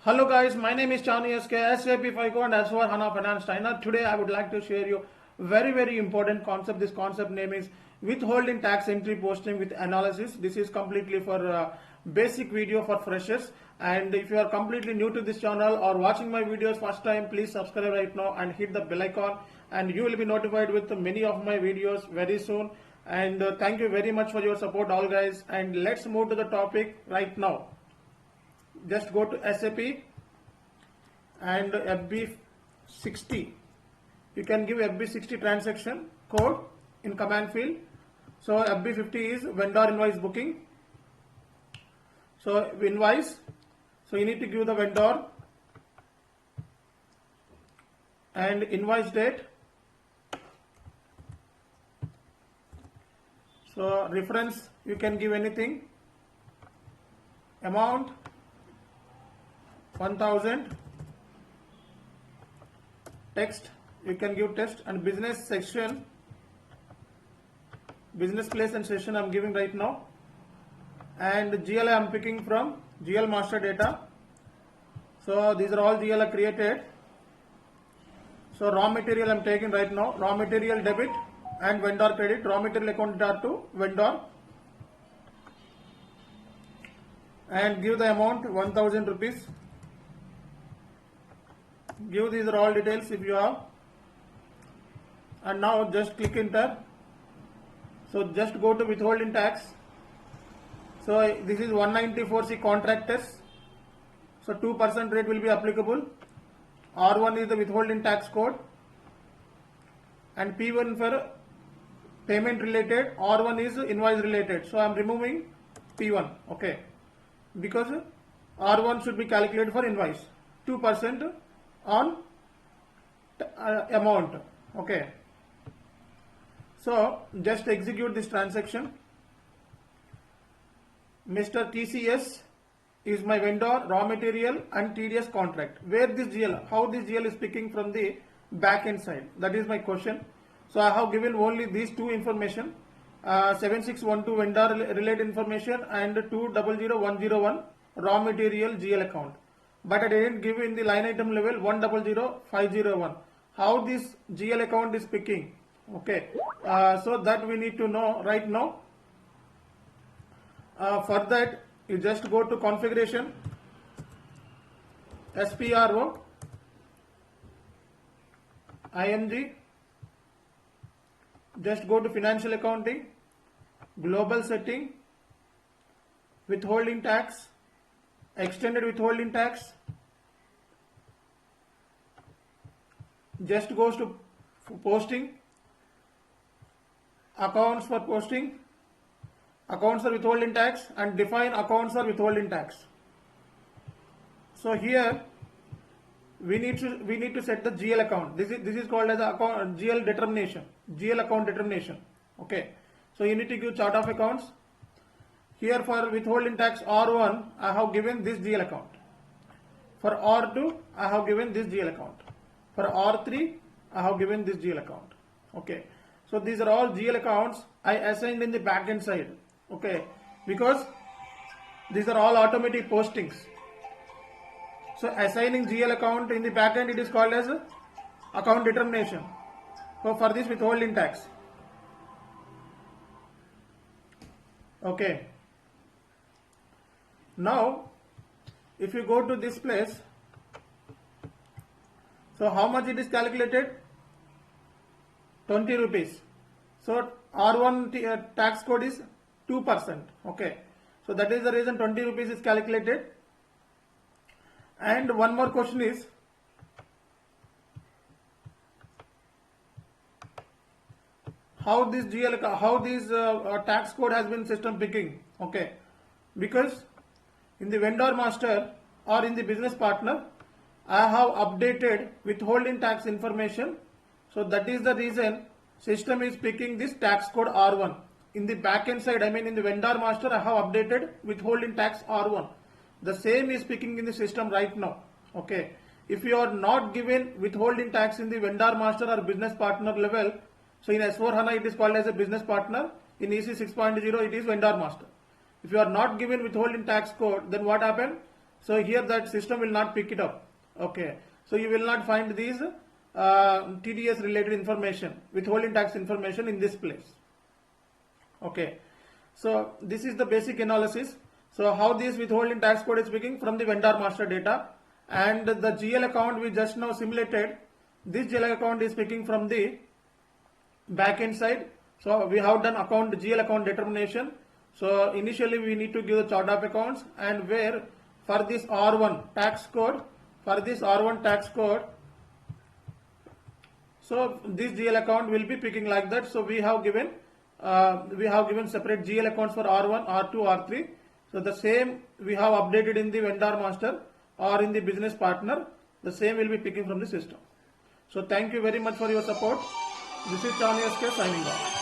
Hello guys, my name is Chani SK, SAP FICO and S4 HANA Finance Trainer. Today I would like to share you very important concept. This concept name is withholding tax entry posting with analysis. This is completely for basic video for freshers. And if you are completely new to this channel or watching my videos first time, please subscribe right now and hit the bell icon, and you will be notified with many of my videos very soon. And thank you very much for your support all guys, and let's move to the topic right now. Just go to SAP and FB60. You can give FB60 transaction code in command field. So FB50 is vendor invoice booking. So invoice. So you need to give the vendor and invoice date. So reference you can give anything. Amount 1000. Text you can give text, and business section, business place and session I am giving right now, and GL I am picking from GL master data. So these are all GL created. So raw material I am taking right now, raw material debit and vendor credit. Raw material account to vendor, and give the amount 1000 rupees. Give these are all details if you have, and now just click enter. So just go to withholding tax. So this is 194C contract test. So 2% rate will be applicable. R1 is the withholding tax code, and P1 for payment related, R1 is invoice related. So I am removing P1, okay, because R1 should be calculated for invoice, 2% on amount, okay. So just execute this transaction. Mr. TCS is my vendor, raw material and TDS contract. Where this GL, how this GL is picking from the back end side? That is my question. So I have given only these two information, 7612 vendor related information and 200101 raw material GL account. But I didn't give in the line item level 100501 how this GL account is picking, okay. So that we need to know right now. For that you just go to configuration, SPRO ING, just go to financial accounting, global setting, withholding tax, extended withholding tax, just goes to posting, accounts for posting, accounts for withholding tax, and define accounts for withholding tax. So here we need to set the GL account. This is called as account GL determination, GL account determination, okay. So you need to give chart of accounts. Here for withholding tax R1 I have given this GL account. For R2 I have given this GL account. For R3 I have given this GL account, okay. So these are all GL accounts I assigned in the backend side, okay, because these are all automatic postings. So assigning GL account in the backend, it is called as account determination. So for this withholding tax, okay. Now if you go to this place, so how much it is calculated? 20 rupees. So R1 tax code is 2%, okay. So that is the reason 20 rupees is calculated. And one more question is, how this GL, how this tax code has been system picking, okay, because in the vendor master or in the business partner I have updated withholding tax information. So that is the reason system is picking this tax code R1. In the backend side, I mean in the vendor master, I have updated withholding tax R1. The same is picking in the system right now, okay. If you are not given withholding tax in the vendor master or business partner level, so in S4 HANA it is called as a business partner, in EC 6.0 it is vendor master. If you are not given withholding tax code, then what happened? So here that system will not pick it up. Okay. So you will not find these TDS related information, withholding tax information in this place. Okay. So this is the basic analysis. So how this withholding tax code is picking from the vendor master data, and the GL account we just now simulated, this GL account is picking from the backend side. So we have done GL account determination. So initially we need to give the chart of accounts, and where for this R1 tax code, so this GL account will be picking like that. So we have given separate GL accounts for R1, R2, R3. So the same we have updated in the vendor master or in the business partner. The same will be picking from the system. So thank you very much for your support. This is Chani SK signing off.